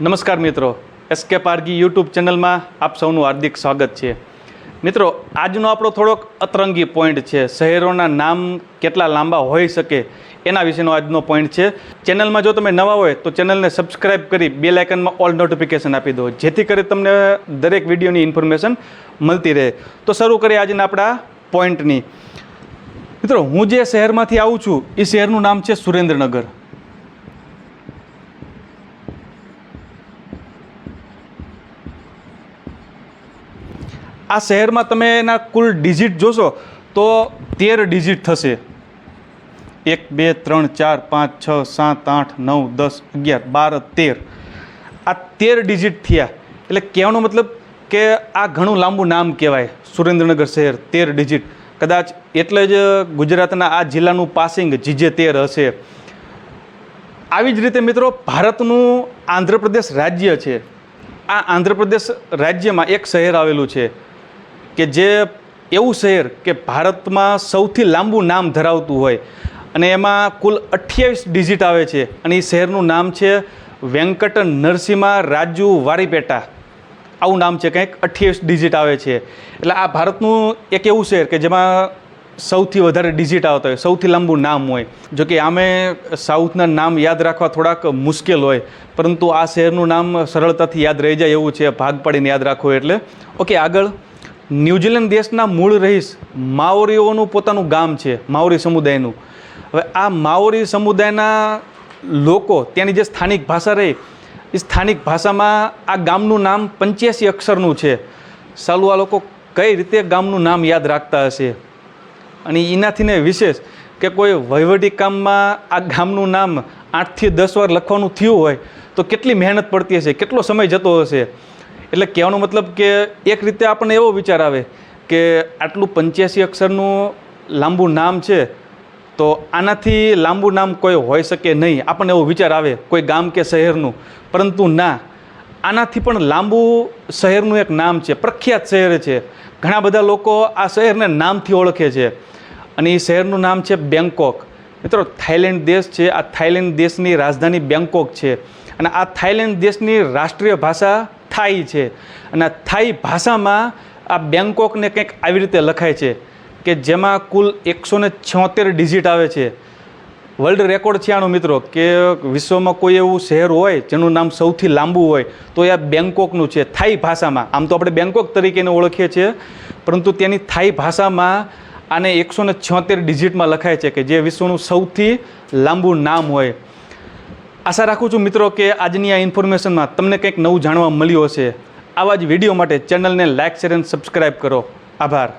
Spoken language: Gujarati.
નમસ્કાર મિત્રો, એસકે પારગી યુટ્યુબ ચેનલમાં આપ સૌનું હાર્દિક સ્વાગત છે। મિત્રો, આજનો આપણો થોડોક અતરંગી પોઈન્ટ છે। શહેરોના નામ કેટલા લાંબા હોઈ શકે એના વિશેનો આજનો પોઈન્ટ છે। ચેનલમાં જો તમે નવા હોય તો ચેનલને સબસ્ક્રાઈબ કરી બેલ આઇકનમાં ઓલ નોટિફિકેશન આપી દો, જેથી કરી તમને દરેક વિડીયોની ઇન્ફોર્મેશન મળતી રહે। તો શરૂ કરીએ આજના આપણા પોઈન્ટની। મિત્રો, હું જે શહેરમાંથી આવું છું એ શહેરનું નામ છે સુરેન્દ્રનગર। આ શહેરમાં તમે એના કુલ ડિજિટ જોશો તો 13 ડિજિટ થશે। 1 2 3 4 5 6 7 8 9 10 11 12 13 આ 13 ડિજિટ થયા। એટલે કહેવાનો મતલબ કે આ ઘણું લાંબુ નામ કહેવાય સુરેન્દ્રનગર શહેર। 13 ડિજિટ કદાચ એટલે જ ગુજરાતના આ જિલ્લાનું પાસિંગ જીજે 13 હશે। આવી જ રીતે મિત્રો, ભારતનું આંધ્રપ્રદેશ રાજ્ય છે। આ આંધ્રપ્રદેશ રાજ્યમાં એક શહેર આવેલું છે કે જે એવું શહેર કે ભારતમાં સૌથી લાંબુ નામ ધરાવતું હોય, અને એમાં કુલ 28 ડિજિટ આવે છે, અને એ શહેરનું નામ છે વેંકટ નરસિમ્હા રાજુ વારીપેટા। આવું નામ છે, કંઈક 28 ડિજિટ આવે છે। એટલે આ ભારતનું એક એવું શહેર કે જેમાં સૌથી વધારે ડિજિટ આવતા હોય, સૌથી લાંબુ નામ હોય। જો કે આમે સાઉથના નામ યાદ રાખવા થોડાક મુશ્કેલ હોય, પરંતુ આ શહેરનું નામ સરળતાથી યાદ રહી જાય એવું છે, ભાગ પાડીને યાદ રાખો એટલે। ઓકે, આગળ। ન્યૂઝીલેન્ડ દેશના મૂળ રહીશ માઓરીઓનું પોતાનું ગામ છે, માઓરી સમુદાયનું। હવે આ માઓરી સમુદાયના લોકો, ત્યાંની જે સ્થાનિક ભાષા રહી, એ સ્થાનિક ભાષામાં આ ગામનું નામ 85 અક્ષરનું છે। સાલું આ લોકો કઈ રીતે ગામનું નામ યાદ રાખતા હશે? અને એનાથી ને વિશેષ કે કોઈ વહીવટી કામમાં આ ગામનું નામ 8 થી 10 વાર લખવાનું થયું હોય તો કેટલી મહેનત પડતી હશે, કેટલો સમય જતો હશે। એટલે કહેવાનો મતલબ કે એક રીતે આપણને એવો વિચાર આવે કે આટલું 85 અક્ષરનું લાંબુ નામ છે, તો આનાથી લાંબુ નામ કોઈ હોઈ શકે નહીં, આપણને એવો વિચાર આવે કોઈ ગામ કે શહેરનું। પરંતુ ના, આનાથી પણ લાંબુ શહેરનું એક નામ છે, પ્રખ્યાત શહેર છે। ઘણા બધા લોકો આ શહેરને નામથી ઓળખે છે, અને એ શહેરનું નામ છે બેંકોક। મિત્રો, થાઈલેન્ડ દેશ છે, આ થાઈલેન્ડ દેશની રાજધાની બેંકોક છે, અને આ થાઈલેન્ડ દેશની રાષ્ટ્રીય ભાષા થાઈ છે। અને આ થાઈ ભાષામાં આ બેંકોકને કંઈક આવી રીતે લખાય છે કે જેમાં કુલ 176 ડિજિટ આવે છે। વર્લ્ડ રેકોર્ડ છે આનો મિત્રો, કે વિશ્વમાં કોઈ એવું શહેર હોય જેનું નામ સૌથી લાંબુ હોય તો એ આ બેંકોકનું છે, થાઈ ભાષામાં। આમ તો આપણે બેંકોક તરીકેને ઓળખીએ છીએ, પરંતુ તેની થાઈ ભાષામાં આને 176 ડિજિટમાં લખાય છે, કે જે વિશ્વનું સૌથી લાંબુ નામ હોય। આશા રાખું છું મિત્રો કે આજની આ ઇન્ફોર્મેશનમાં તમને કંઈક નવું જાણવા મળ્યું હશે। આવા જ વિડીયો માટે ચેનલને લાઇક, શેર અને સબસ્ક્રાઈબ કરો। આભાર।